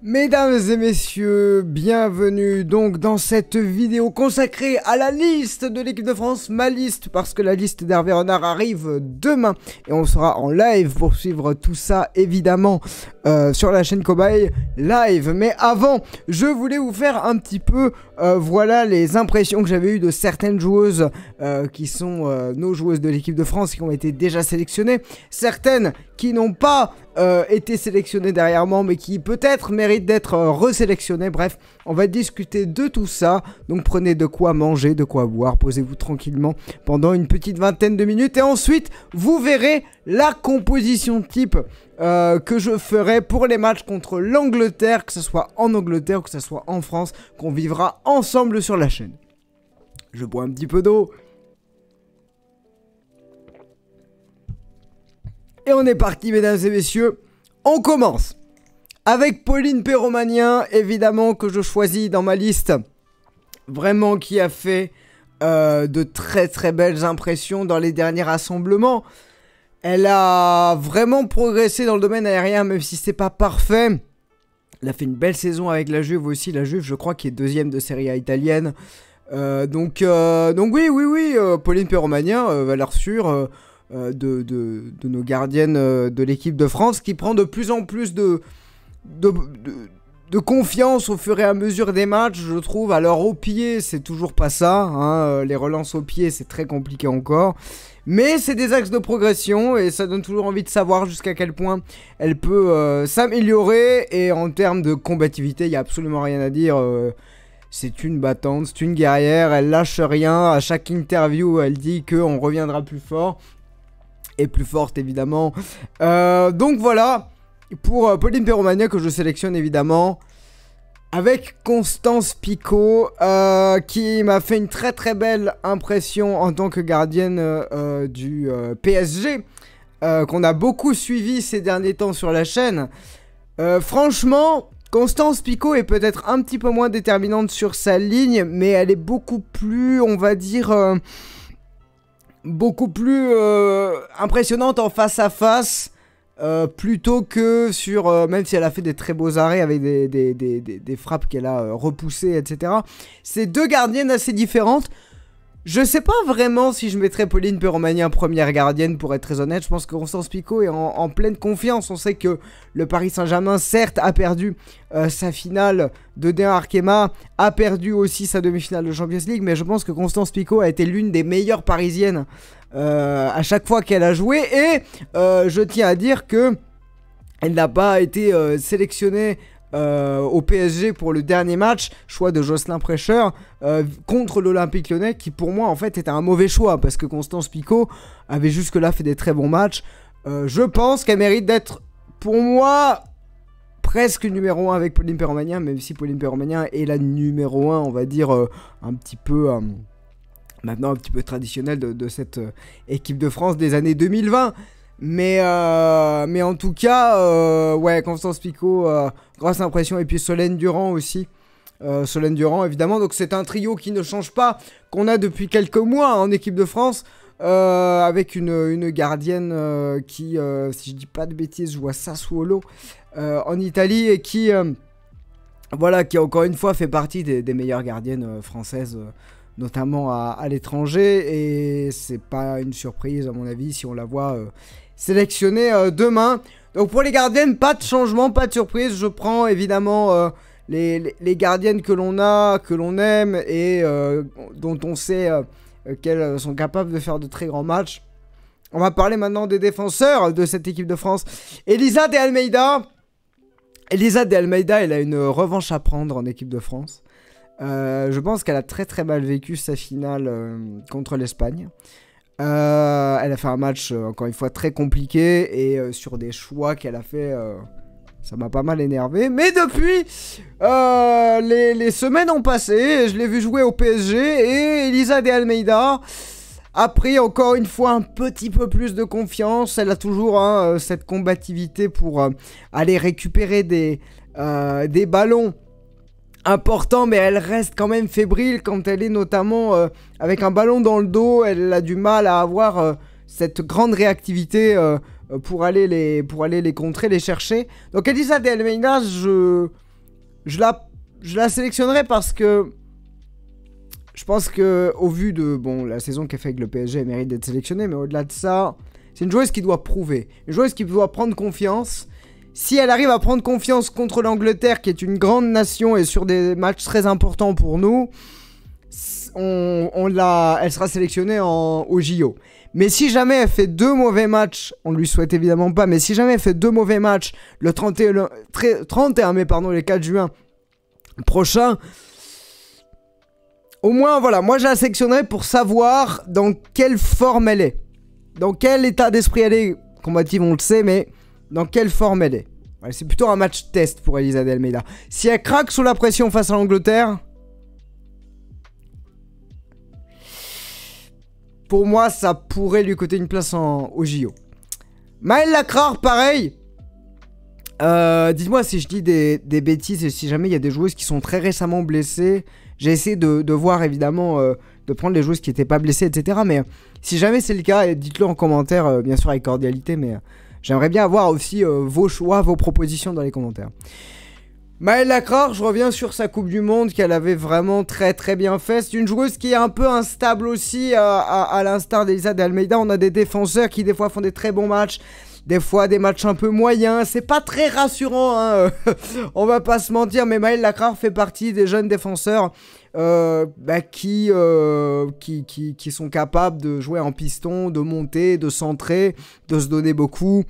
Mesdames et messieurs, bienvenue donc dans cette vidéo consacrée à la liste de l'équipe de France, ma liste, parce que la liste d'Hervé Renard arrive demain et on sera en live pour suivre tout ça évidemment sur la chaîne Cobaye Live. Mais avant, je voulais vous faire un petit peu voilà les impressions que j'avais eues de certaines joueuses qui sont nos joueuses de l'équipe de France qui ont été déjà sélectionnées, certaines qui n'ont pas été sélectionnées derrière moi mais qui peut-être méritent d'être resélectionnées. Bref, on va discuter de tout ça, donc prenez de quoi manger, de quoi boire, posez-vous tranquillement pendant une petite vingtaine de minutes et ensuite vous verrez la composition type que je ferai pour les matchs contre l'Angleterre, que ce soit en Angleterre ou que ce soit en France, qu'on vivra ensemble sur la chaîne. Je bois un petit peu d'eau. Et on est parti, mesdames et messieurs. On commence avec Pauline Péromanien, évidemment, que je choisis dans ma liste. Vraiment qui a fait de très très belles impressions dans les derniers rassemblements. Elle a vraiment progressé dans le domaine aérien, même si c'est pas parfait. Elle a fait une belle saison avec la Juve aussi. La Juve, je crois, qui est deuxième de Serie A italienne. Donc oui, Pauline Péromanien, valeur sûre. De nos gardiennes de l'équipe de France qui prend de plus en plus de confiance au fur et à mesure des matchs, je trouve. Alors au pied c'est toujours pas ça, hein, les relances au pied c'est très compliqué encore, mais c'est des axes de progression et ça donne toujours envie de savoir jusqu'à quel point elle peut s'améliorer. Et en termes de combativité il n'y a absolument rien à dire. C'est une battante, c'est une guerrière, elle lâche rien. À chaque interview elle dit qu'on reviendra plus fort et plus forte évidemment. Donc voilà pour Pauline Péromanien que je sélectionne évidemment, avec Constance Picault qui m'a fait une très très belle impression en tant que gardienne du PSG, qu'on a beaucoup suivi ces derniers temps sur la chaîne. Franchement, Constance Picault est peut-être un petit peu moins déterminante sur sa ligne, mais elle est beaucoup plus, on va dire, beaucoup plus impressionnante en face à face, plutôt que sur, même si elle a fait des très beaux arrêts avec des frappes qu'elle a repoussées, etc. C'est deux gardiennes assez différentes. Je sais pas vraiment si je mettrais Pauline Péromanien première gardienne, pour être très honnête. Je pense que Constance Picault est en pleine confiance. On sait que le Paris Saint-Germain, certes, a perdu sa finale de D1 Arkema, a perdu aussi sa demi-finale de Champions League, mais je pense que Constance Picault a été l'une des meilleures parisiennes à chaque fois qu'elle a joué. Et je tiens à dire que elle n'a pas été sélectionnée au PSG pour le dernier match, choix de Jocelyn Prêcheur contre l'Olympique Lyonnais, qui pour moi en fait était un mauvais choix parce que Constance Picault avait jusque là fait des très bons matchs. Je pense qu'elle mérite d'être pour moi presque numéro 1 avec Pauline Péromanien, même si Pauline Péromanien est la numéro 1 on va dire un petit peu maintenant un petit peu traditionnelle de cette équipe de France des années 2020. Mais en tout cas, ouais, Constance Picault, grosse impression. Et puis Solène Durand aussi. Solène Durand, évidemment. Donc c'est un trio qui ne change pas, qu'on a depuis quelques mois en équipe de France. Avec une gardienne qui, si je dis pas de bêtises, joue à Sassuolo en Italie. Et qui, voilà, qui encore une fois fait partie des meilleures gardiennes françaises. Notamment à l'étranger. Et c'est pas une surprise à mon avis si on la voit sélectionnée demain. Donc pour les gardiennes, pas de changement, pas de surprise. Je prends évidemment les gardiennes que l'on a, que l'on aime et dont on sait qu'elles sont capables de faire de très grands matchs. On va parler maintenant des défenseurs de cette équipe de France. Elisa de Almeida. Elisa de Almeida, elle a une revanche à prendre en équipe de France. Je pense qu'elle a très très mal vécu sa finale contre l'Espagne. Elle a fait un match encore une fois très compliqué et sur des choix qu'elle a fait, ça m'a pas mal énervé. Mais depuis, les semaines ont passé, je l'ai vu jouer au PSG et Elisa de Almeida a pris encore une fois un petit peu plus de confiance. Elle a toujours cette combativité pour aller récupérer des ballons important, mais elle reste quand même fébrile quand elle est notamment avec un ballon dans le dos. Elle a du mal à avoir cette grande réactivité pour aller les contrer, les chercher. Donc Elisa de Almeida, je la sélectionnerai parce que je pense que au vu de la saison qu'elle fait avec le PSG, elle mérite d'être sélectionnée, mais au-delà de ça, c'est une joueuse qui doit prouver, une joueuse qui doit prendre confiance. Si elle arrive à prendre confiance contre l'Angleterre, qui est une grande nation et sur des matchs très importants pour nous, elle sera sélectionnée au JO. Mais si jamais elle fait 2 mauvais matchs, on ne lui souhaite évidemment pas, mais si jamais elle fait 2 mauvais matchs le 31 mai, le 4 juin prochain, au moins voilà, moi je la sélectionnerai pour savoir dans quelle forme elle est. Dans quel état d'esprit elle est, combative on le sait, mais dans quelle forme elle est. Ouais, c'est plutôt un match test pour Elisa de Almeida. Si elle craque sous la pression face à l'Angleterre, pour moi, ça pourrait lui coûter une place au JO. Maëlle Lacrar, pareil. Dites-moi si je dis des bêtises et si jamais il y a des joueuses qui sont très récemment blessées. J'ai essayé de voir évidemment, de prendre les joueuses qui n'étaient pas blessées, etc. Mais si jamais c'est le cas, dites-le en commentaire, bien sûr avec cordialité. Mais j'aimerais bien avoir aussi vos choix, vos propositions dans les commentaires. Maëlle Lacrar, je reviens sur sa Coupe du Monde qu'elle avait vraiment très très bien fait. C'est une joueuse qui est un peu instable aussi, à l'instar d'Elisa de Almeida. On a des défenseurs qui des fois font des très bons matchs, des fois des matchs un peu moyens. C'est pas très rassurant, hein. On va pas se mentir, mais Maëlle Lacrar fait partie des jeunes défenseurs qui sont capables de jouer en piston, de monter, de centrer, de se donner beaucoup.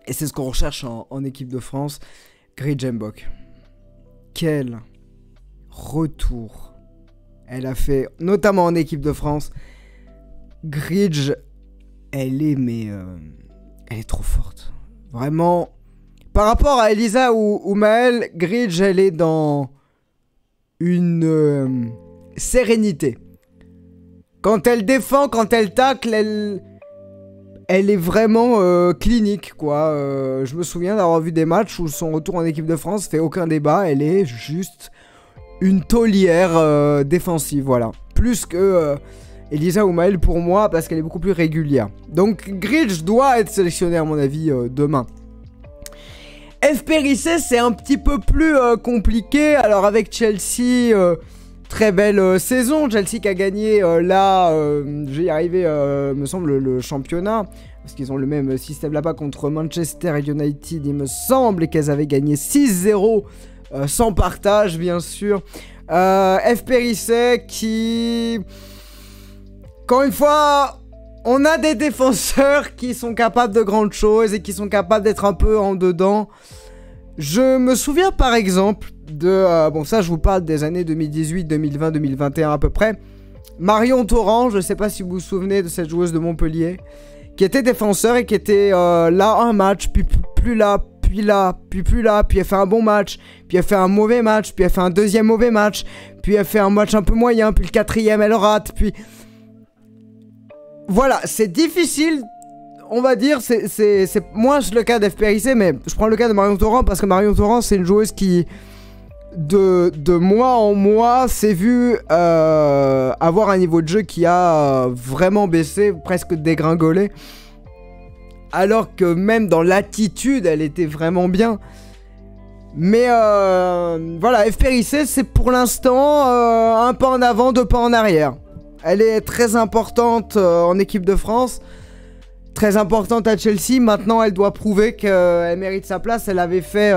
Et c'est ce qu'on recherche en équipe de France. Grid Jembok, quel retour elle a fait, notamment en équipe de France. Gridge, elle est trop forte. Vraiment, par rapport à Elisa ou Maëlle, Gridge, elle est dans une sérénité. Quand elle défend, quand elle tacle, elle est vraiment clinique, quoi. Je me souviens d'avoir vu des matchs où son retour en équipe de France fait aucun débat. Elle est juste une taulière défensive, voilà. Plus que Elisa ou Maëlle pour moi, parce qu'elle est beaucoup plus régulière. Donc Gridge doit être sélectionné à mon avis demain. F. Périssé, c'est un petit peu plus compliqué. Alors avec Chelsea... très belle saison, Chelsea qui a gagné je vais y arriver, me semble, le championnat, parce qu'ils ont le même système là-bas contre Manchester United, il me semble, et qu'elles avaient gagné 6-0, sans partage bien sûr. F. Périssé qui... Encore une fois, on a des défenseurs qui sont capables de grandes choses et qui sont capables d'être un peu en dedans. Je me souviens par exemple de... bon ça je vous parle des années 2018, 2020, 2021 à peu près. Marion Torrent, je ne sais pas si vous vous souvenez de cette joueuse de Montpellier, qui était défenseur et qui était là un match, puis plus là, puis là, puis plus là, puis elle fait un bon match, puis elle fait un mauvais match, puis elle fait un deuxième mauvais match, puis elle fait un match un peu moyen, puis le quatrième elle rate, puis... Voilà, c'est difficile... On va dire, c'est moins le cas d'FPRIC, mais je prends le cas de Marion Torrent parce que Marion Torrent, c'est une joueuse qui, de mois en mois, s'est vue avoir un niveau de jeu qui a vraiment baissé, presque dégringolé. Alors que même dans l'attitude, elle était vraiment bien. Mais voilà, FPRIC, c'est pour l'instant un pas en avant, 2 pas en arrière. Elle est très importante en équipe de France. Très importante à Chelsea, maintenant elle doit prouver qu'elle mérite sa place. Elle avait fait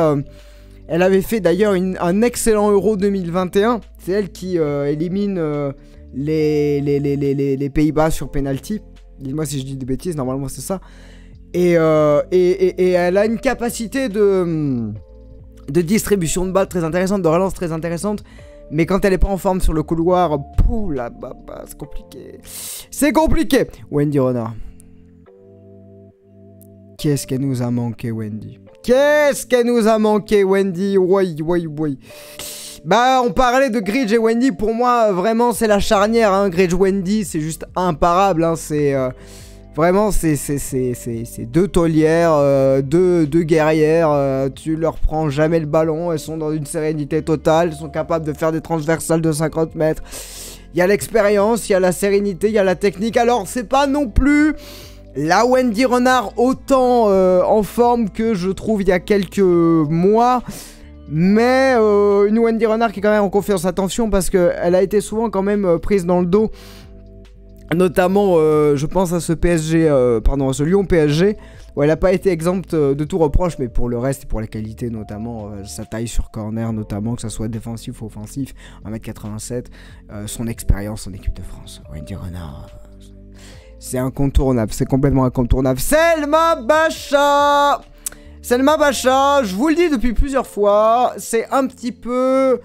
d'ailleurs un excellent Euro 2021. C'est elle qui élimine les Pays-Bas sur penalty. Dites-moi si je dis des bêtises, normalement c'est ça. Et elle a une capacité de distribution de balles très intéressante, de relance très intéressante. Mais quand elle est pas en forme sur le couloir, là-bas, c'est compliqué. C'est compliqué. Wendy Renard. Qu'est-ce qu'elle nous a manqué, Wendy? Qu'est-ce qu'elle nous a manqué, Wendy? Oui. Bah, on parlait de Gridge et Wendy. Pour moi, vraiment, c'est la charnière. Hein. Gridge-Wendy, c'est juste imparable. Hein. C'est vraiment, c'est 2 taulières, deux guerrières. Tu leur prends jamais le ballon. Elles sont dans une sérénité totale. Elles sont capables de faire des transversales de 50 mètres. Il y a l'expérience, il y a la sérénité, il y a la technique. Alors, c'est pas non plus... La Wendy Renard autant en forme que je trouve il y a quelques mois. Mais une Wendy Renard qui est quand même en confiance, attention, parce qu'elle a été souvent quand même prise dans le dos. Notamment, je pense à ce PSG, à ce Lyon PSG, où elle n'a pas été exempte de tout reproche, mais pour le reste et pour la qualité, notamment sa taille sur corner, notamment que ça soit défensif ou offensif, 1m87, son expérience en équipe de France. Wendy Renard, c'est incontournable, c'est complètement incontournable. Selma Bacha! Selma Bacha, je vous le dis depuis plusieurs fois, c'est un petit peu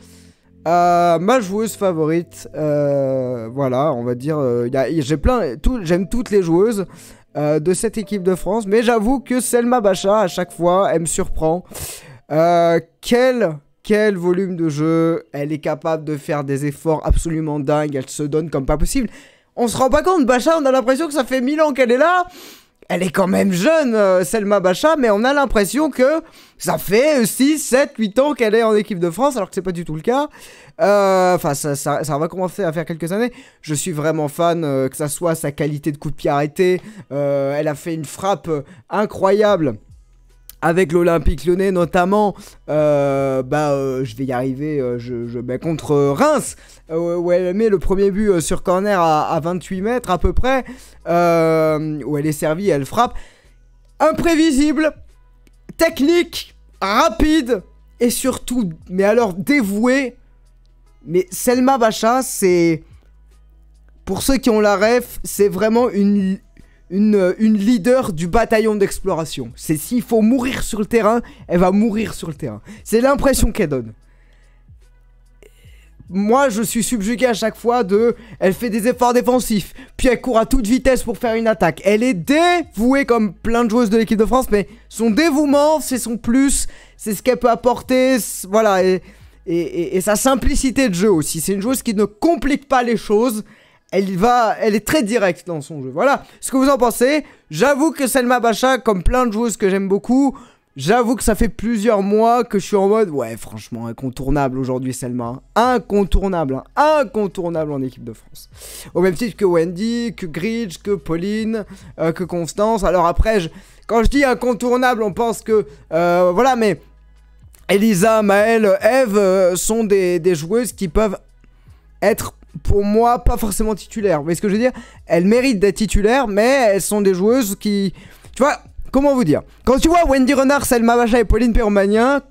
ma joueuse favorite. Voilà, on va dire, j'aime toutes les joueuses de cette équipe de France, mais j'avoue que Selma Bacha, à chaque fois, elle me surprend. Quel volume de jeu, elle est capable de faire des efforts absolument dingues, elle se donne comme pas possible. On se rend pas compte, Bacha, on a l'impression que ça fait 1000 ans qu'elle est là. Elle est quand même jeune, Selma Bacha, mais on a l'impression que ça fait 6, 7, 8 ans qu'elle est en équipe de France, alors que c'est pas du tout le cas. Enfin, ça va commencer à faire quelques années. Je suis vraiment fan, que ça soit sa qualité de coup de pied arrêté. Elle a fait une frappe incroyable avec l'Olympique Lyonnais, notamment. Je vais y arriver, contre Reims, où elle met le premier but sur corner à 28 mètres à peu près, où elle est servie, elle frappe. Imprévisible, technique, rapide, et surtout, mais alors dévouée. Mais Selma Bacha, c'est... Pour ceux qui ont la ref, c'est vraiment une leader du bataillon d'exploration. C'est s'il faut mourir sur le terrain, elle va mourir sur le terrain. C'est l'impression qu'elle donne. Moi, je suis subjugué à chaque fois elle fait des efforts défensifs, puis elle court à toute vitesse pour faire une attaque. Elle est dévouée comme plein de joueuses de l'équipe de France, mais son dévouement, c'est son plus, c'est ce qu'elle peut apporter, voilà, et sa simplicité de jeu aussi. C'est une joueuse qui ne complique pas les choses. Elle est très directe dans son jeu. Voilà ce que vous en pensez. J'avoue que Selma Bacha, comme plein de joueuses que j'aime beaucoup, j'avoue que ça fait plusieurs mois que je suis en mode, ouais, franchement, incontournable aujourd'hui, Selma. Incontournable en équipe de France. Au même titre que Wendy, que Gridge, que Pauline, que Constance. Alors après, quand je dis incontournable, on pense que, voilà, mais Elisa, Maëlle, Eve sont des joueuses qui peuvent être, pour moi, pas forcément titulaires. Vous voyez ce que je veux dire? Elles méritent d'être titulaires, mais elles sont des joueuses qui... Tu vois, comment vous dire? Quand tu vois Wendy Renard, Selma Bacha et Pauline Perromagnin,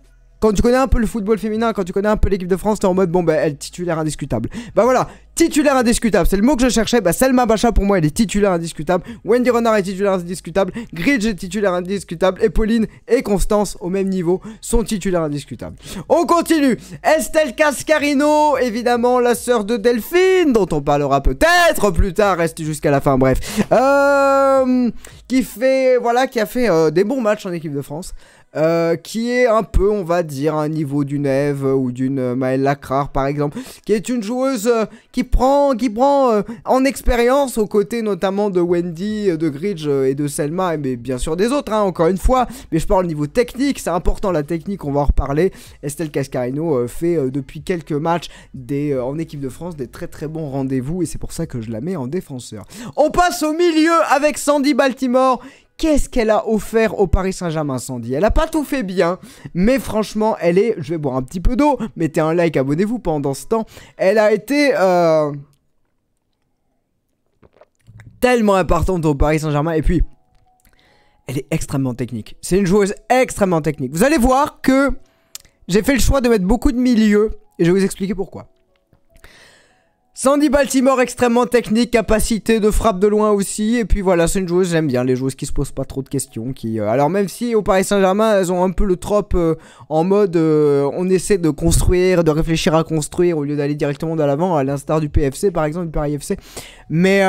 quand tu connais un peu le football féminin, quand tu connais un peu l'équipe de France, t'es en mode, bon, bah, elle est titulaire indiscutable. Bah voilà, titulaire indiscutable, c'est le mot que je cherchais. Bah, Selma Bacha, pour moi, elle est titulaire indiscutable. Wendy Renard est titulaire indiscutable. Gridge est titulaire indiscutable. Et Pauline et Constance, au même niveau, sont titulaires indiscutables. On continue. Estelle Cascarino, évidemment, la sœur de Delphine, dont on parlera peut-être plus tard, reste jusqu'à la fin, bref. Qui a fait des bons matchs en équipe de France. Qui est un peu, on va dire, à un niveau d'une Eve ou d'une Maëlle Lacrar par exemple, qui est une joueuse qui prend en expérience aux côtés notamment de Wendy, de Gridge et de Selma, mais bien sûr des autres, hein, encore une fois, mais je parle au niveau technique, c'est important la technique, on va en reparler. Estelle Cascarino fait depuis quelques matchs en équipe de France des très très bons rendez-vous, et c'est pour ça que je la mets en défenseur. On passe au milieu avec Sandy Baltimore. Qu'est-ce qu'elle a offert au Paris Saint-Germain, Sandy? Elle a pas tout fait bien, mais franchement, elle est... Je vais boire un petit peu d'eau, mettez un like, abonnez-vous pendant ce temps. Elle a été tellement importante au Paris Saint-Germain, et puis, elle est extrêmement technique. C'est une joueuse extrêmement technique. Vous allez voir que j'ai fait le choix de mettre beaucoup de milieux, et je vais vous expliquer pourquoi. Sandy Baltimore, extrêmement technique, capacité de frappe de loin aussi. Et puis voilà, c'est une joueuse, j'aime bien les joueuses qui se posent pas trop de questions. Alors même si au Paris Saint-Germain, elles ont un peu le trope en mode on essaie de construire, de réfléchir à construire au lieu d'aller directement de l'avant, à l'instar du PFC par exemple, du Paris FC. Mais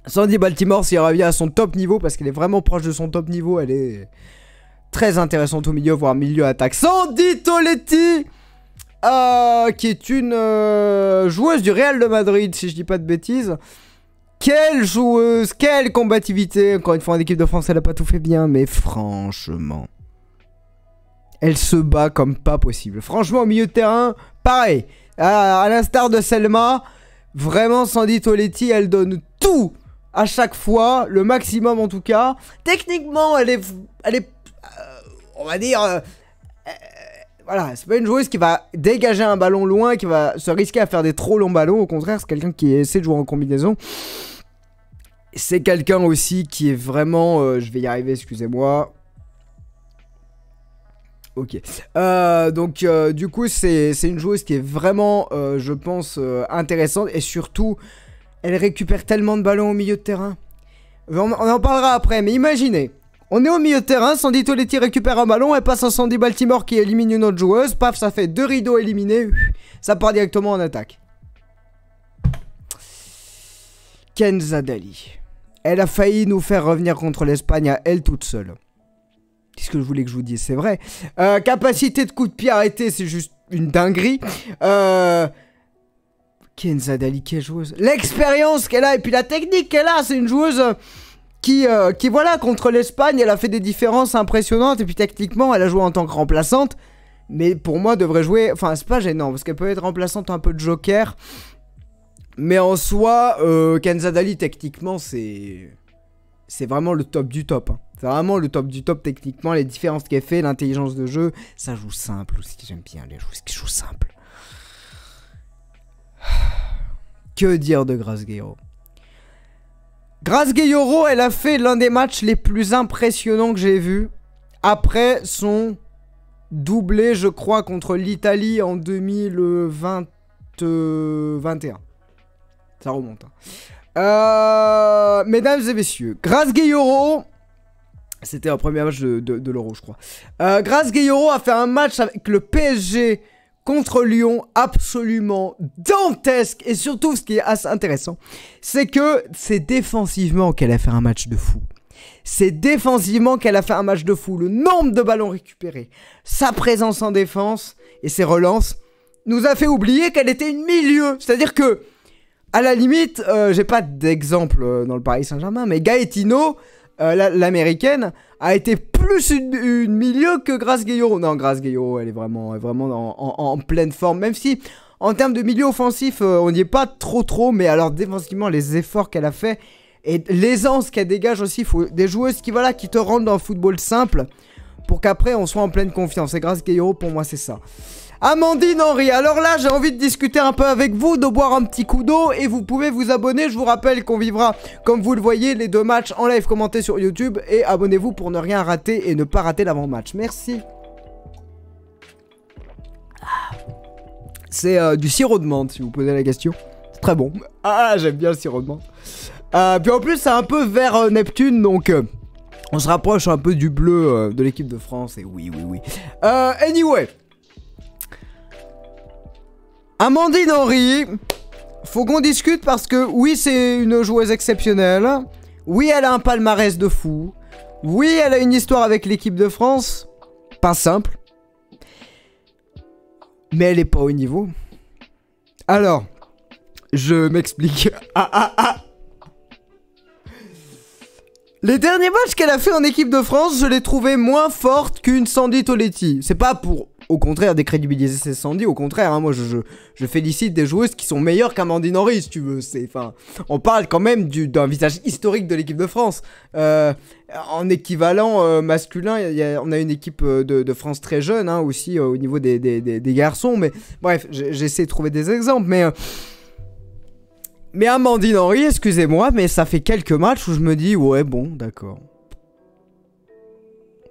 Sandy Baltimore, si elle revient à son top niveau, parce qu'elle est vraiment proche de son top niveau, elle est très intéressante au milieu, voire milieu attaque. Sandy Toletti, qui est une joueuse du Real de Madrid, si je dis pas de bêtises. Quelle joueuse, quelle combativité. Encore une fois, en équipe de France, elle a pas tout fait bien, mais franchement, elle se bat comme pas possible. Franchement, au milieu de terrain, pareil. À l'instar de Selma, vraiment, Sandy Toletti, elle donne tout à chaque fois, le maximum en tout cas. Techniquement, elle est on va dire... Voilà, c'est pas une joueuse qui va dégager un ballon loin, qui va se risquer à faire des trop longs ballons. Au contraire, c'est quelqu'un qui essaie de jouer en combinaison. C'est quelqu'un aussi qui est vraiment... je vais y arriver, excusez-moi. Ok. Donc, du coup, c'est une joueuse qui est vraiment, je pense, intéressante. Et surtout, elle récupère tellement de ballons au milieu de terrain. On en parlera après, mais imaginez. On est au milieu de terrain, Sandy Toletti récupère un ballon, elle passe à Sandy Baltimore qui élimine une autre joueuse. Paf, ça fait 2 rideaux éliminés. Ça part directement en attaque. Kenza Dali. Elle a failli nous faire revenir contre l'Espagne à elle toute seule. Qu'est-ce que je voulais que je vous dise, c'est vrai. Capacité de coup de pied arrêté, c'est juste une dinguerie. Kenza Dali, quelle joueuse. L'expérience qu'elle a et puis la technique qu'elle a, c'est une joueuse qui voilà, contre l'Espagne, elle a fait des différences impressionnantes. Et puis techniquement, elle a joué en tant que remplaçante. Mais pour moi, devrait jouer... Enfin, c'est pas gênant, parce qu'elle peut être remplaçante un peu de joker. Mais en soi, Kenza Dali, techniquement, c'est vraiment le top du top. Hein. C'est vraiment le top du top techniquement. Les différences qu'elle fait, l'intelligence de jeu, ça joue simple aussi. J'aime bien les joueuses qui jouent simple. Que dire de Grace Guerreiro? Grace Guerreiro, elle a fait l'un des matchs les plus impressionnants que j'ai vus. Après son doublé, je crois, contre l'Italie en 2021. Ça remonte. Hein. Mesdames et messieurs, Grace Guerreiro... C'était un premier match de l'Euro, je crois. Grace Guerreiro a fait un match avec le PSG contre Lyon absolument dantesque. Et surtout, ce qui est assez intéressant, c'est que c'est défensivement qu'elle a fait un match de fou. C'est défensivement qu'elle a fait un match de fou. Le nombre de ballons récupérés, sa présence en défense et ses relances nous a fait oublier qu'elle était une milieu. C'est-à-dire que, à la limite, j'ai pas d'exemple dans le Paris Saint-Germain, mais Gaetino... l'américaine a été plus une milieu que Grace Guerreiro. Non, Grace Guerreiro, elle est vraiment en pleine forme. Même si, en termes de milieu offensif, on n'y est pas trop. Mais alors, défensivement, les efforts qu'elle a fait et l'aisance qu'elle dégage aussi. Il faut des joueuses qui te rendent dans le football simple pour qu'après, on soit en pleine confiance. Et Grace Guerreiro, pour moi, c'est ça. Amandine Henry, alors là j'ai envie de discuter un peu avec vous, de boire un petit coup d'eau et vous pouvez vous abonner, je vous rappelle qu'on vivra comme vous le voyez les 2 matchs en live commentés sur YouTube et abonnez-vous pour ne rien rater et ne pas rater l'avant-match, merci. C'est du sirop de menthe si vous posez la question, c'est très bon, j'aime bien le sirop de menthe. Puis en plus c'est un peu vert Neptune donc... on se rapproche un peu du bleu de l'équipe de France et oui. Anyway... Amandine Henry, faut qu'on discute parce que oui c'est une joueuse exceptionnelle, oui elle a un palmarès de fou, oui elle a une histoire avec l'équipe de France, pas simple, mais elle est pas au niveau. Alors, je m'explique. Les derniers matchs qu'elle a fait en équipe de France, je l'ai trouvée moins forte qu'une Sandy Toletti. C'est pas pour... au contraire, décrédibiliser ces Sandy, au contraire, hein, moi je félicite des joueuses qui sont meilleures qu'Amandine Henry, si tu veux. On parle quand même d'un visage historique de l'équipe de France. En équivalent masculin, on a une équipe de France très jeune, hein, aussi au niveau des garçons. Mais bref, j'essaie de trouver des exemples. Mais Amandine Henry, excusez-moi, mais ça fait quelques matchs où je me dis, ouais, bon, d'accord.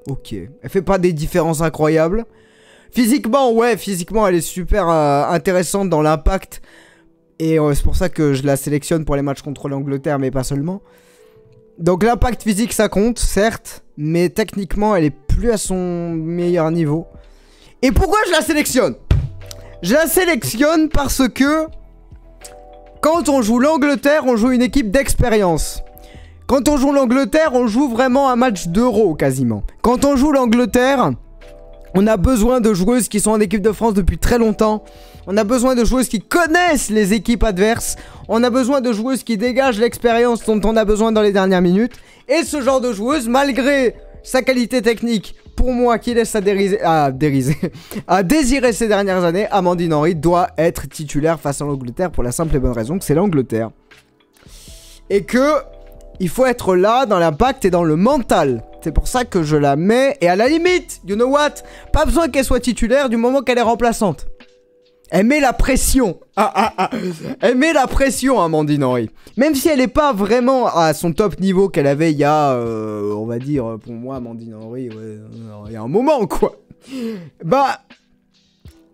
Ok. Elle fait pas des différences incroyables. Physiquement, ouais, physiquement, elle est super intéressante dans l'impact. Et c'est pour ça que je la sélectionne pour les matchs contre l'Angleterre, mais pas seulement. Donc l'impact physique, ça compte, certes. Mais techniquement, elle est plus à son meilleur niveau. Et pourquoi je la sélectionne? Je la sélectionne parce que... quand on joue l'Angleterre, on joue une équipe d'expérience. Quand on joue l'Angleterre, on joue vraiment un match d'Euro, quasiment. Quand on joue l'Angleterre... on a besoin de joueuses qui sont en équipe de France depuis très longtemps. On a besoin de joueuses qui connaissent les équipes adverses. On a besoin de joueuses qui dégagent l'expérience dont on a besoin dans les dernières minutes. Et ce genre de joueuse, malgré sa qualité technique, pour moi, qui laisse à désirer ces dernières années, Amandine Henry doit être titulaire face à l'Angleterre pour la simple et bonne raison que c'est l'Angleterre. Et que il faut être là dans l'impact et dans le mental. C'est pour ça que je la mets. Et à la limite, you know what? Pas besoin qu'elle soit titulaire du moment qu'elle est remplaçante. Elle met la pression. Elle met la pression, Amandine Henry. Même si elle n'est pas vraiment à son top niveau qu'elle avait il y a, on va dire, pour moi, Amandine Henry, ouais, il y a un moment, quoi. Bah,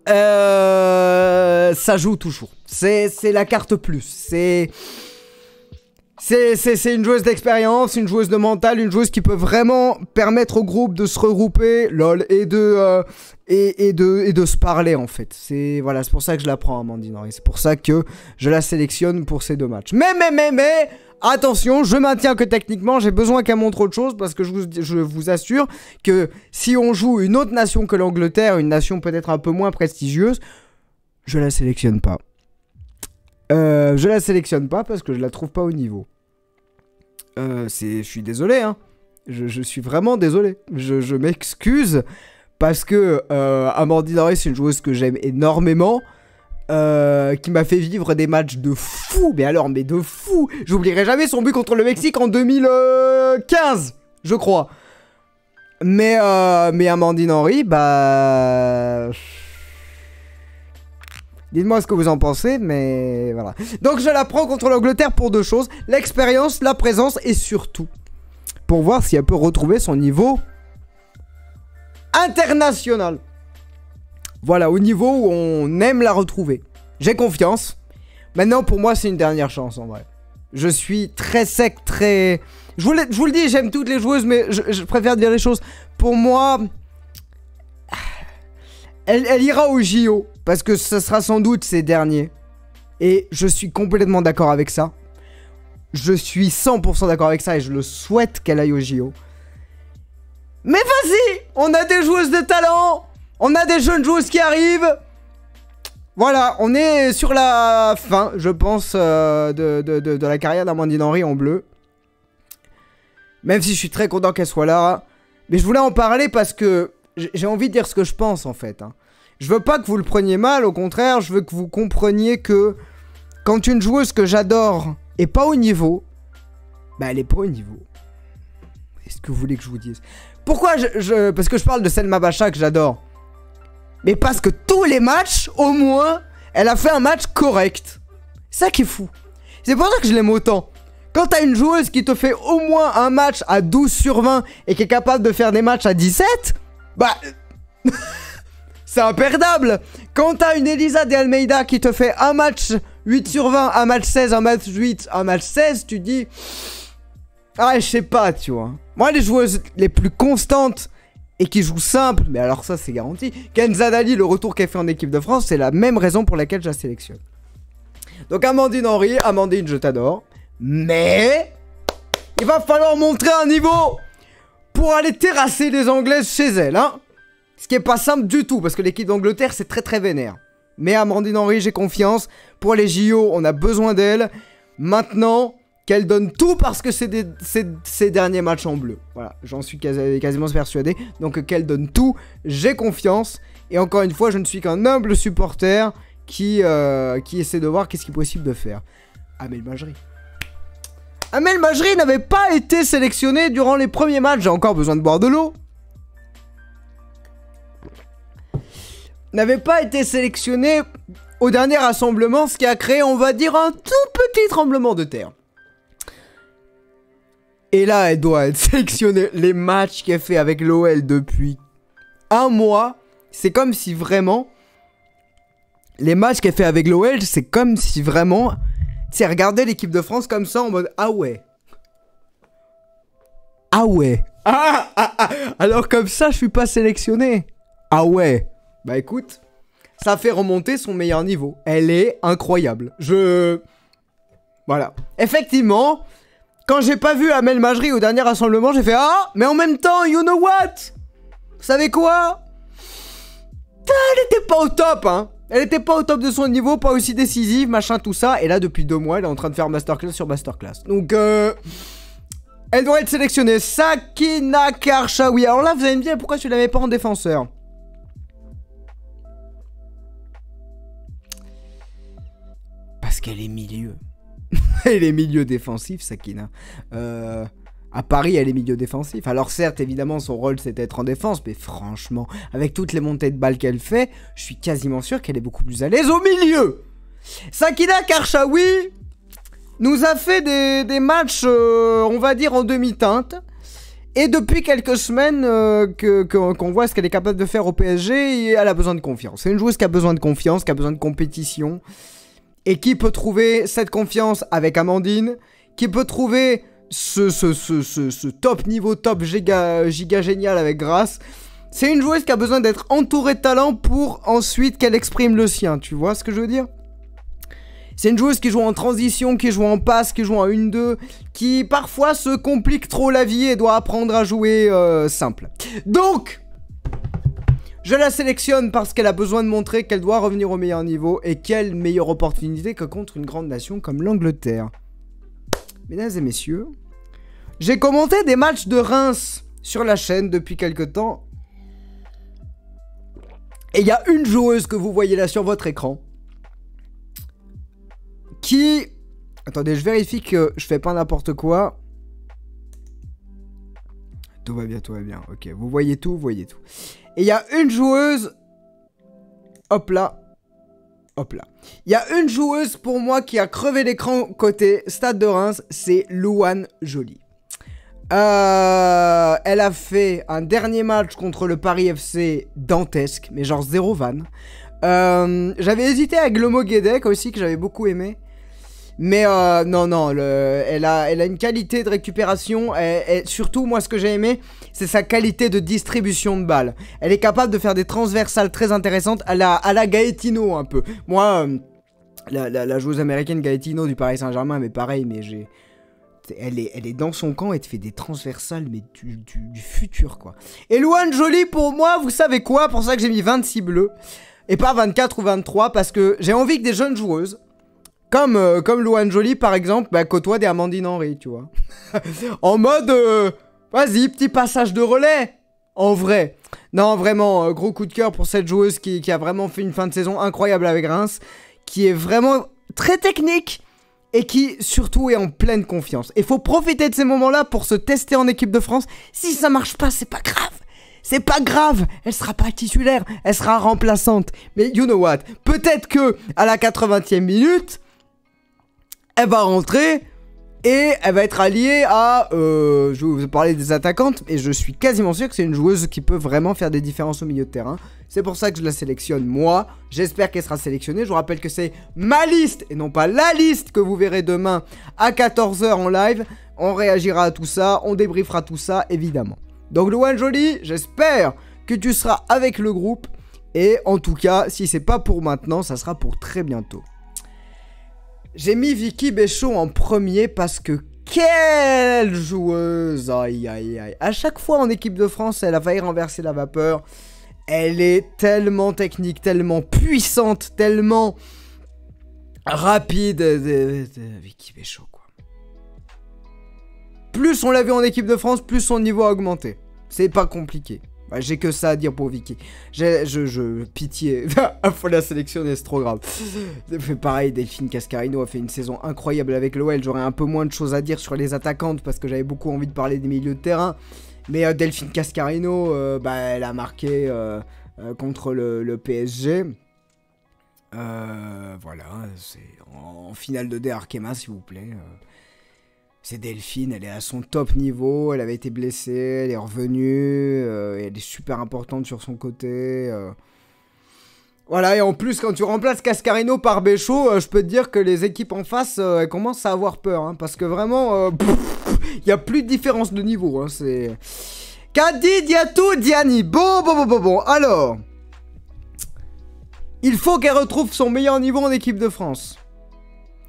ça joue toujours. C'est la carte plus. C'est une joueuse d'expérience, une joueuse de mental, une joueuse qui peut vraiment permettre au groupe de se regrouper, lol, et de se parler en fait. C'est pour ça que je la prends, Amandine Henry. C'est pour ça que je la sélectionne pour ces deux matchs. Mais, attention, je maintiens que techniquement, j'ai besoin qu'elle montre autre chose parce que je vous assure que si on joue une autre nation que l'Angleterre, une nation peut-être un peu moins prestigieuse, je la sélectionne pas. Je la sélectionne pas parce que je la trouve pas au niveau. Je suis désolé, hein. Je suis vraiment désolé. Je m'excuse parce que Amandine Henry, c'est une joueuse que j'aime énormément. Qui m'a fait vivre des matchs de fou. Mais de fou. J'oublierai jamais son but contre le Mexique en 2015, je crois. Mais Amandine Henry, bah... Dites-moi ce que vous en pensez, mais voilà. Donc je la prends contre l'Angleterre pour deux choses. L'expérience, la présence et surtout pour voir si elle peut retrouver son niveau international. Voilà, au niveau où on aime la retrouver. J'ai confiance. Maintenant, pour moi, c'est une dernière chance, en vrai. Je suis très sec, très... Je vous le dis, j'aime toutes les joueuses, mais je préfère dire les choses. Pour moi... Elle ira au JO, parce que ce sera sans doute ses derniers. Et je suis complètement d'accord avec ça. Je suis 100% d'accord avec ça et je le souhaite qu'elle aille au JO. Mais vas-y, on a des joueuses de talent, on a des jeunes joueuses qui arrivent. Voilà, on est sur la fin, je pense, de la carrière d'Amandine Henry en bleu. Même si je suis très content qu'elle soit là. Mais je voulais en parler parce que... J'ai envie de dire ce que je pense en fait. Hein. Je veux pas que vous le preniez mal, au contraire, je veux que vous compreniez que quand une joueuse que j'adore est pas au niveau, bah elle est pas au niveau. Qu'est-ce que vous voulez que je vous dise? Pourquoi parce que je parle de Selma Bacha que j'adore. Mais parce que tous les matchs, au moins, elle a fait un match correct. C'est ça qui est fou. C'est pour ça que je l'aime autant. Quand t'as une joueuse qui te fait au moins un match à 12 sur 20 et qui est capable de faire des matchs à 17... Bah, c'est imperdable. Quand t'as une Elisa de Almeida qui te fait un match 8 sur 20, un match 16, un match 8, un match 16, tu dis... Ah, je sais pas, tu vois. Moi, les joueuses les plus constantes et qui jouent simple, mais alors ça, c'est garanti. Kenza Dali, le retour qu'elle fait en équipe de France, c'est la même raison pour laquelle je la sélectionne. Donc, Amandine Henry, Amandine, je t'adore. Mais... il va falloir montrer un niveau... pour aller terrasser les Anglaises chez elles, hein. Ce qui est pas simple du tout, parce que l'équipe d'Angleterre, c'est très très vénère. Mais Amandine Henry, j'ai confiance. Pour les JO, on a besoin d'elle. Maintenant, qu'elle donne tout parce que c'est ses derniers matchs en bleu. Voilà, j'en suis quasiment persuadé. Donc qu'elle donne tout, j'ai confiance. Et encore une fois, je ne suis qu'un humble supporter qui essaie de voir qu'est-ce qu'il est possible de faire. Amel Majri. Amel Majri n'avait pas été sélectionné durant les premiers matchs. J'ai encore besoin de boire de l'eau. N'avait pas été sélectionné au dernier rassemblement, ce qui a créé, on va dire, un tout petit tremblement de terre. Et là, elle doit être sélectionnée. Les matchs qu'elle fait avec l'OL depuis un mois, c'est comme si vraiment... Les matchs qu'elle fait avec l'OL, c'est comme si vraiment... C'est regarder l'équipe de France comme ça en mode ah ouais. Ah ouais. Alors comme ça je suis pas sélectionné. Ah ouais. Bah écoute, ça fait remonter son meilleur niveau. Elle est incroyable. Voilà. Effectivement, quand j'ai pas vu Amel Majri au dernier rassemblement, j'ai fait ah, mais en même temps, you know what? Vous savez quoi? Elle était pas au top, hein. Elle était pas au top de son niveau, pas aussi décisive, machin, tout ça. Et là, depuis 2 mois, elle est en train de faire masterclass sur masterclass. Donc, elle doit être sélectionnée. Sakina Karchaoui. Alors là, vous allez me dire pourquoi tu la mets pas en défenseur. Parce qu'elle est milieu. Elle est milieu défensif, Sakina. À Paris, elle est milieu défensif. Alors certes, évidemment, son rôle, c'est d'être en défense. Mais franchement, avec toutes les montées de balles qu'elle fait, je suis quasiment sûr qu'elle est beaucoup plus à l'aise au milieu. Sakina Karchaoui nous a fait des matchs, on va dire, en demi-teinte. Et depuis quelques semaines qu'on voit ce qu'elle est capable de faire au PSG, elle a besoin de confiance. C'est une joueuse qui a besoin de confiance, qui a besoin de compétition. Et qui peut trouver cette confiance avec Amandine, qui peut trouver ce top niveau, top giga génial avec Grace. C'est une joueuse qui a besoin d'être entourée de talent pour ensuite qu'elle exprime le sien, tu vois ce que je veux dire? C'est une joueuse qui joue en transition, qui joue en passe, qui joue en 1-2, qui parfois se complique trop la vie et doit apprendre à jouer simple. Donc, je la sélectionne parce qu'elle a besoin de montrer qu'elle doit revenir au meilleur niveau et quelle meilleure opportunité que contre une grande nation comme l'Angleterre. Mesdames et messieurs, j'ai commenté des matchs de Reims sur la chaîne depuis quelques temps. Et il y a une joueuse que vous voyez là sur votre écran qui... Attendez, je vérifie que je fais pas n'importe quoi. Tout va bien, ok. Vous voyez tout, vous voyez tout. Et il y a une joueuse... Hop là. Hop là. Il y a une joueuse pour moi qui a crevé l'écran côté Stade de Reims, c'est Louane Joly. Elle a fait un dernier match contre le Paris FC dantesque, mais genre zéro vanne. J'avais hésité avec Lomo Guédec aussi, que j'avais beaucoup aimé. Mais non, elle a une qualité de récupération. Et surtout, moi, ce que j'ai aimé, c'est sa qualité de distribution de balles. Elle est capable de faire des transversales très intéressantes à la Gaetino, un peu. Moi, la joueuse américaine Gaetino du Paris Saint-Germain, mais pareil, mais j'ai... Elle est dans son camp et te fait des transversales, mais du futur, quoi. Et Louane Joly, pour moi, vous savez quoi? Pour ça que j'ai mis 26 bleus, et pas 24 ou 23, parce que j'ai envie que des jeunes joueuses, comme Louane Joly, par exemple, bah, côtoient des Amandine Henry, tu vois. En mode, vas-y, petit passage de relais, en vrai. Non, vraiment, gros coup de cœur pour cette joueuse qui a vraiment fait une fin de saison incroyable avec Reims, qui est vraiment très technique, et qui, surtout, est en pleine confiance. Il faut profiter de ces moments-là pour se tester en équipe de France. Si ça marche pas, c'est pas grave. C'est pas grave. Elle sera pas titulaire. Elle sera remplaçante. Mais you know what? Peut-être que, à la 80e minute, elle va rentrer et elle va être alliée à... je vais vous parler des attaquantes, et je suis quasiment sûr que c'est une joueuse qui peut vraiment faire des différences au milieu de terrain. C'est pour ça que je la sélectionne moi. J'espère qu'elle sera sélectionnée. Je vous rappelle que c'est ma liste et non pas la liste que vous verrez demain à 14 h en live. On réagira à tout ça, on débriefera tout ça évidemment. Donc Louane Joly, j'espère que tu seras avec le groupe. Et en tout cas, si c'est pas pour maintenant, ça sera pour très bientôt. J'ai mis Vicky Béchot en premier parce que quelle joueuse! Aïe aïe aïe. À chaque fois en équipe de France, elle a failli renverser la vapeur. Elle est tellement technique, tellement puissante, tellement rapide. Vicky Béchot, quoi. Plus on l'a vu en équipe de France, plus son niveau a augmenté. C'est pas compliqué. Bah, j'ai que ça à dire pour Vicky. Pitié. Faut la sélectionner, c'est trop grave. C'est pareil, Delphine Cascarino a fait une saison incroyable avec l'OL. J'aurais un peu moins de choses à dire sur les attaquantes parce que j'avais beaucoup envie de parler des milieux de terrain. Mais Delphine Cascarino, bah, elle a marqué contre le PSG. Voilà, c'est en finale de Arkema, s'il vous plaît. C'est Delphine, elle est à son top niveau, elle avait été blessée, elle est revenue, elle est super importante sur son côté. Voilà, et en plus, quand tu remplaces Cascarino par Béchot, je peux te dire que les équipes en face, elles commencent à avoir peur, hein, parce que vraiment, il n'y a plus de différence de niveau. Hein, c'est... Kadi Diatou Diani. Bon. Alors, il faut qu'elle retrouve son meilleur niveau en équipe de France.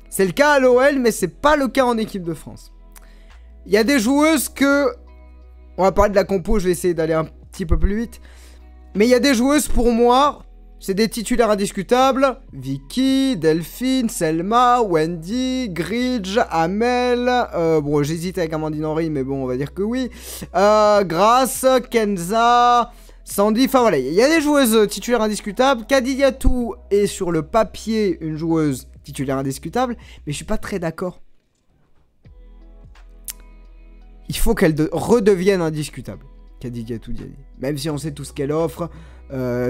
C'est le cas à l'OL, mais c'est pas le cas en équipe de France. Il y a des joueuses que... On va parler de la compo, je vais essayer d'aller un petit peu plus vite. Mais il y a des joueuses pour moi, c'est des titulaires indiscutables. Vicky, Delphine, Selma, Wendy, Gridge, Amel. Bon, j'hésite avec Amandine Henry, mais bon, on va dire que oui. Grace, Kenza, Sandy. Enfin voilà, il y a des joueuses titulaires indiscutables. Kadi Diatou est sur le papier une joueuse titulaire indiscutable, mais je suis pas très d'accord. il faut qu'elle redevienne indiscutable. Khady Gattuso. Même si on sait tout ce qu'elle offre,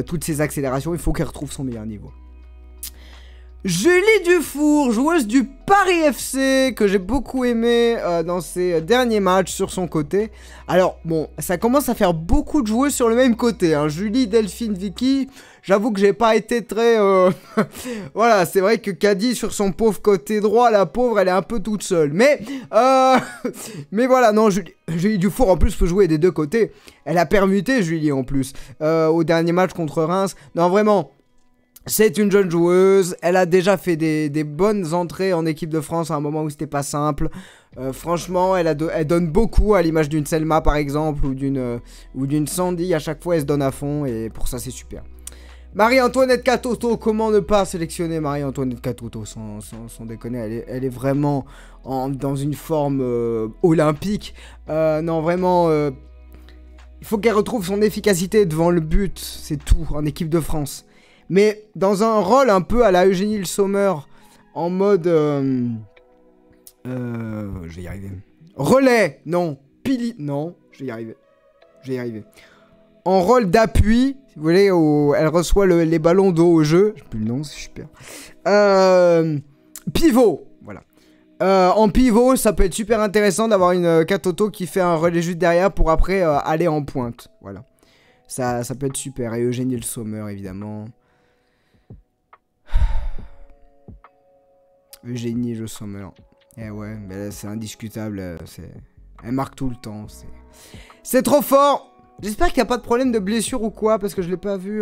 toutes ses accélérations, il faut qu'elle retrouve son meilleur niveau. Julie Dufour, joueuse du Paris FC, que j'ai beaucoup aimé dans ses derniers matchs sur son côté. Alors, bon, ça commence à faire beaucoup de joueuses sur le même côté. Hein. Julie, Delphine, Vicky, j'avoue que j'ai pas été très... Voilà, c'est vrai que Khady, sur son pauvre côté droit, la pauvre, elle est un peu toute seule. Mais voilà, non, Julie Dufour, en plus, peut jouer des deux côtés. Elle a permuté, Julie, en plus, au dernier match contre Reims. Non, vraiment... C'est une jeune joueuse, elle a déjà fait des bonnes entrées en équipe de France à un moment où c'était pas simple. Franchement, elle donne beaucoup à l'image d'une Selma par exemple ou d'une Sandy. À chaque fois, elle se donne à fond et pour ça, c'est super. Marie-Antoinette Katoto, comment ne pas sélectionner Marie-Antoinette Katoto sans déconner, elle est vraiment dans une forme olympique. Non, vraiment, il faut qu'elle retrouve son efficacité devant le but, c'est tout, en équipe de France. Mais dans un rôle un peu à la Eugénie Le Sommer, en mode... je vais y arriver. Relais, non. Pili, non. Je vais y arriver. En rôle d'appui, vous voyez, où elle reçoit les ballons d'eau au jeu. J'ai plus le nom, c'est super. Pivot, voilà. En pivot, ça peut être super intéressant d'avoir une Katoto qui fait un relais juste derrière pour après aller en pointe. Voilà. Ça peut être super. Et Eugénie Le Sommer, évidemment. Eugénie Le Sommer. Eh ouais, mais c'est indiscutable. Elle marque tout le temps. C'est trop fort. J'espère qu'il n'y a pas de problème de blessure ou quoi, parce que je l'ai pas vu.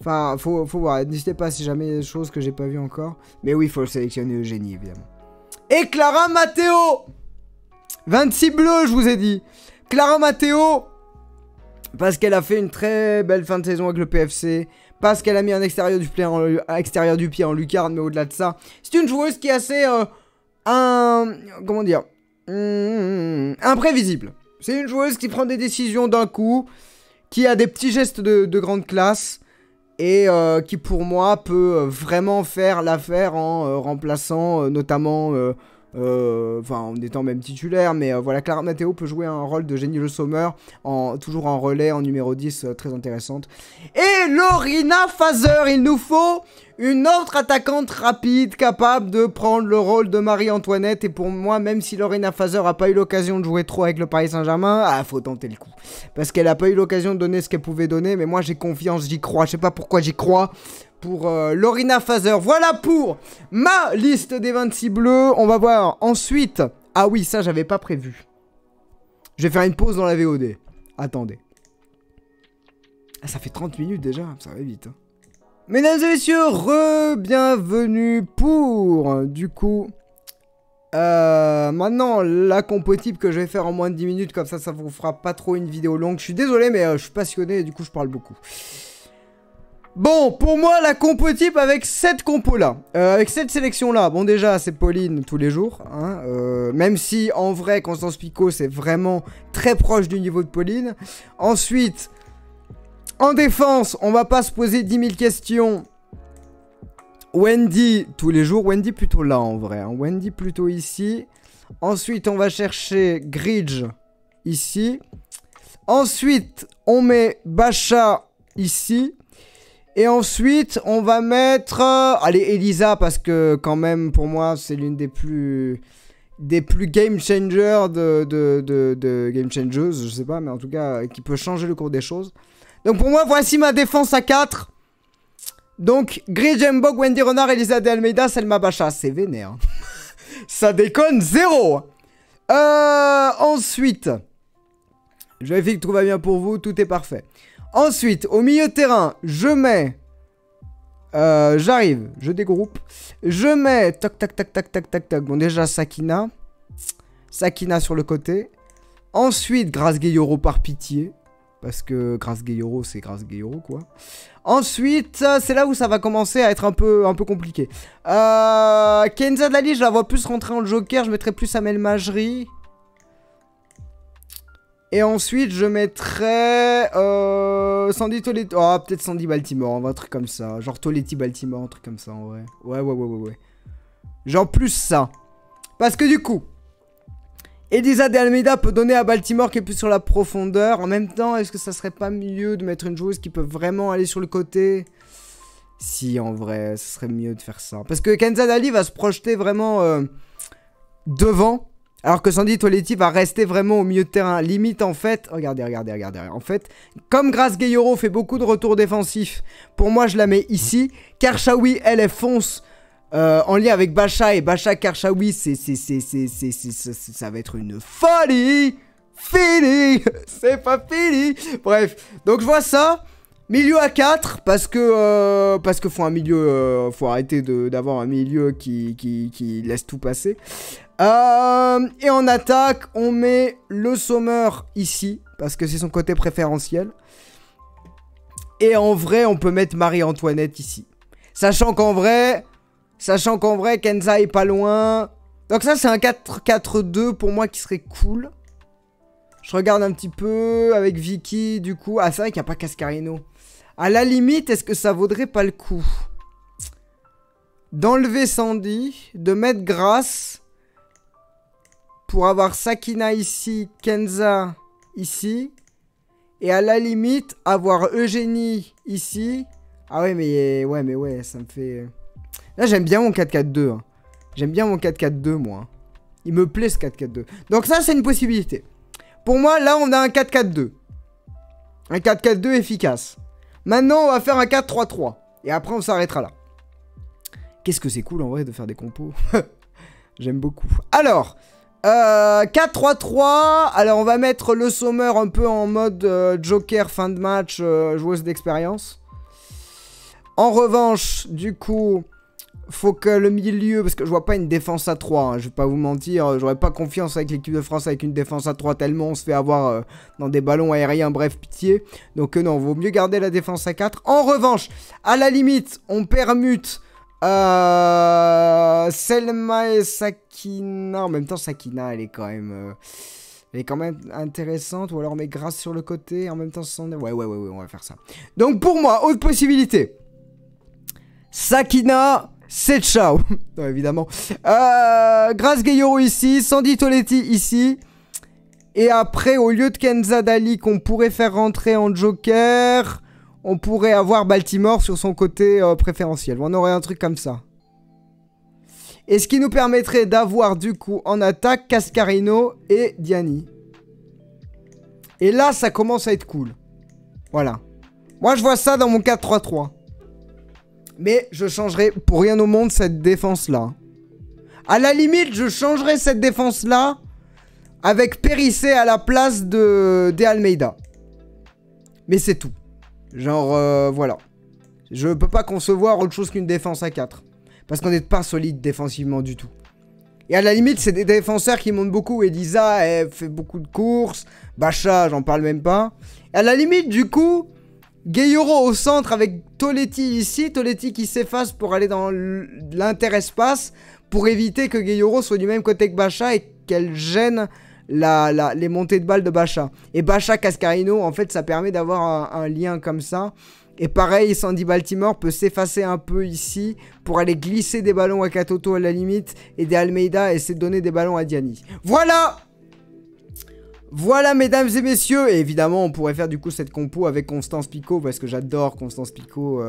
Enfin, faut voir. N'hésitez pas si jamais il y a des choses que j'ai pas vues encore. Mais oui, il faut le sélectionner Eugénie, évidemment. Et Clara Matteo 26 bleus, je vous ai dit. Clara Matteo, parce qu'elle a fait une très belle fin de saison avec le PFC. Parce qu'elle a mis un extérieur du pied en lucarne, mais au-delà de ça, c'est une joueuse qui est assez... comment dire, imprévisible. C'est une joueuse qui prend des décisions d'un coup, qui a des petits gestes de grande classe, et qui pour moi peut vraiment faire l'affaire en remplaçant notamment... enfin, en étant même titulaire, mais voilà, Clara Matteo peut jouer un rôle de Génie Le Sommer, toujours en relais, en numéro 10, très intéressante. Et Lorina Fazer, il nous faut une autre attaquante rapide, capable de prendre le rôle de Marie-Antoinette, et pour moi, même si Lorina Fazer a pas eu l'occasion de jouer trop avec le Paris Saint-Germain, faut tenter le coup. Parce qu'elle a pas eu l'occasion de donner ce qu'elle pouvait donner, mais moi j'ai confiance, j'y crois, je sais pas pourquoi j'y crois. Pour Lorina Fazer. Voilà pour ma liste des 26 bleus. On va voir ensuite. Ah oui, ça, j'avais pas prévu. Je vais faire une pause dans la VOD. Attendez. Ah, ça fait 30 minutes déjà. Ça va vite. Hein. Mesdames et messieurs, re-bienvenue pour, du coup... maintenant, la compo type que je vais faire en moins de 10 minutes. Comme ça vous fera pas trop une vidéo longue. Je suis désolé, mais je suis passionné et du coup, je parle beaucoup. Bon, pour moi, la compo type avec cette compo-là, avec cette sélection-là, bon déjà, c'est Pauline tous les jours, hein, même si, en vrai, Constance Picot, c'est vraiment très proche du niveau de Pauline. Ensuite, en défense, on va pas se poser 10 000 questions. Wendy, tous les jours, Wendy plutôt là, en vrai, hein. Wendy plutôt ici. Ensuite, on va chercher Gridge, ici. Ensuite, on met Bacha, ici. Et ensuite, on va mettre... allez, Elisa, parce que quand même, pour moi, c'est l'une des plus game changers de game changers, je sais pas, mais en tout cas, qui peut changer le cours des choses. Donc pour moi, voici ma défense à 4. Donc, Gridge Mbok, Wendy Renard, Elisa de Almeida, Selma Bacha. C'est vénère. Ça déconne, 0. Ensuite, je vérifie que tout va bien pour vous, tout est parfait. Ensuite, au milieu de terrain, je mets... j'arrive, je dégroupe. Je mets... Tac, tac, tac, tac, tac, tac, tac. Bon, déjà, Sakina. Sakina sur le côté. Ensuite, Grace Gueyoro par pitié. Parce que Grace Gueyoro, c'est Grace Gueyoro, quoi. Ensuite, c'est là où ça va commencer à être un peu compliqué. Kenza Dali, je la vois plus rentrer en joker. Je mettrais plus Amel Majri. Et ensuite, je mettrais Sandy Toletti. Oh, peut-être Sandy Baltimore, un truc comme ça. Genre Toletti Baltimore, un truc comme ça, en vrai. Ouais. Genre plus ça. Parce que du coup, Elisa de Almeida peut donner à Baltimore qui est plus sur la profondeur. En même temps, est-ce que ça serait pas mieux de mettre une joueuse qui peut vraiment aller sur le côté? Si, en vrai, ce serait mieux de faire ça. Parce que Kenza Dali va se projeter vraiment devant. Alors que Sandy Toletti va rester vraiment au milieu de terrain. Limite, en fait... Regardez. En fait, comme Grace Gayoro fait beaucoup de retours défensifs, pour moi, je la mets ici. Karchaoui, elle fonce en lien avec Bacha. Et Bacha Karchaoui, ça va être une folie. Fini. C'est pas fini. Bref, donc je vois ça. Milieu à 4, parce que faut un milieu... faut arrêter d'avoir un milieu qui laisse tout passer. Et en attaque, on met le Sommer ici, parce que c'est son côté préférentiel. Et en vrai, on peut mettre Marie-Antoinette ici. Sachant qu'en vrai, Kenza est pas loin. Donc ça, c'est un 4-4-2 pour moi qui serait cool. Je regarde un petit peu avec Vicky, du coup. Ah, c'est vrai qu'il n'y a pas Cascarino. À la limite, est-ce que ça vaudrait pas le coup d'enlever Sandy, de mettre Grace... pour avoir Sakina ici, Kenza ici. Et à la limite, avoir Eugénie ici. Ah ouais, mais ça me fait... Là, j'aime bien mon 4-4-2. Hein. J'aime bien mon 4-4-2, moi. Il me plaît, ce 4-4-2. Donc ça, c'est une possibilité. Pour moi, là, on a un 4-4-2. Un 4-4-2 efficace. Maintenant, on va faire un 4-3-3. Et après, on s'arrêtera là. Qu'est-ce que c'est cool, en vrai, de faire des compos. J'aime beaucoup. Alors... 4-3-3. Alors on va mettre le Sommer un peu en mode Joker fin de match, joueuse d'expérience. En revanche, du coup, faut que le milieu, parce que je vois pas une défense à 3, hein, je vais pas vous mentir, j'aurais pas confiance avec l'équipe de France avec une défense à 3 tellement on se fait avoir dans des ballons aériens, bref, pitié. Donc non, vaut mieux garder la défense à 4. En revanche, à la limite, on permute Selma et Sakina. En même temps, Sakina, elle est quand même intéressante. Ou alors on met Grace sur le côté. En même temps, ouais, on va faire ça. Donc pour moi, autre possibilité. Sakina, c'est ciao. Non, évidemment. Grace Gayoro ici. Sandy Toletti ici. Et après, au lieu de Kenza Dali qu'on pourrait faire rentrer en Joker... on pourrait avoir Baltimore sur son côté préférentiel. On aurait un truc comme ça. Et ce qui nous permettrait d'avoir du coup en attaque Cascarino et Diani. Et là, ça commence à être cool. Voilà. Moi, je vois ça dans mon 4-3-3. Mais je changerai pour rien au monde cette défense-là. À la limite, je changerai cette défense-là avec Périssé à la place de Almeida. Mais c'est tout. Genre, voilà. Je peux pas concevoir autre chose qu'une défense à 4. Parce qu'on n'est pas solide défensivement du tout. Et à la limite, c'est des défenseurs qui montent beaucoup. Elisa, elle fait beaucoup de courses. Bacha, j'en parle même pas. Et à la limite, du coup, Gayoro au centre avec Toletti ici. Toletti qui s'efface pour aller dans l'interespace. Pour éviter que Gayoro soit du même côté que Bacha et qu'elle gêne les montées de balles de Bacha. Et Bacha Cascarino, en fait, ça permet d'avoir un lien comme ça. Et pareil, Sandy Baltimore peut s'effacer un peu ici pour aller glisser des ballons à Katoto à la limite. Et des Almeida essayer de donner des ballons à Diani. Voilà! Voilà, mesdames et messieurs. Et évidemment, on pourrait faire du coup cette compo avec Constance Picot. Parce que j'adore Constance Picot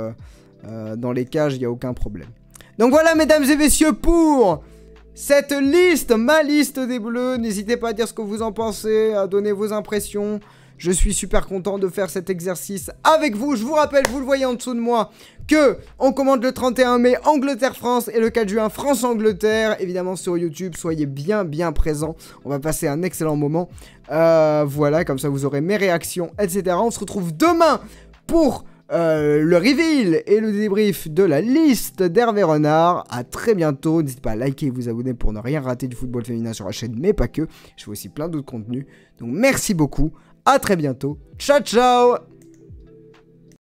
dans les cages, il n'y a aucun problème. Donc voilà, mesdames et messieurs, pour cette liste, ma liste des bleus. N'hésitez pas à dire ce que vous en pensez, à donner vos impressions. Je suis super content de faire cet exercice avec vous. Je vous rappelle, vous le voyez en dessous de moi, que on commande le 31 mai Angleterre-France et le 4 juin France-Angleterre. Évidemment sur YouTube, soyez bien présents. On va passer un excellent moment. Voilà, comme ça vous aurez mes réactions, etc. On se retrouve demain pour le reveal et le débrief de la liste d'Hervé Renard. À très bientôt. N'hésitez pas à liker et vous abonner pour ne rien rater du football féminin sur la chaîne, mais pas que. Je fais aussi plein d'autres contenus. Donc merci beaucoup. À très bientôt. Ciao, ciao!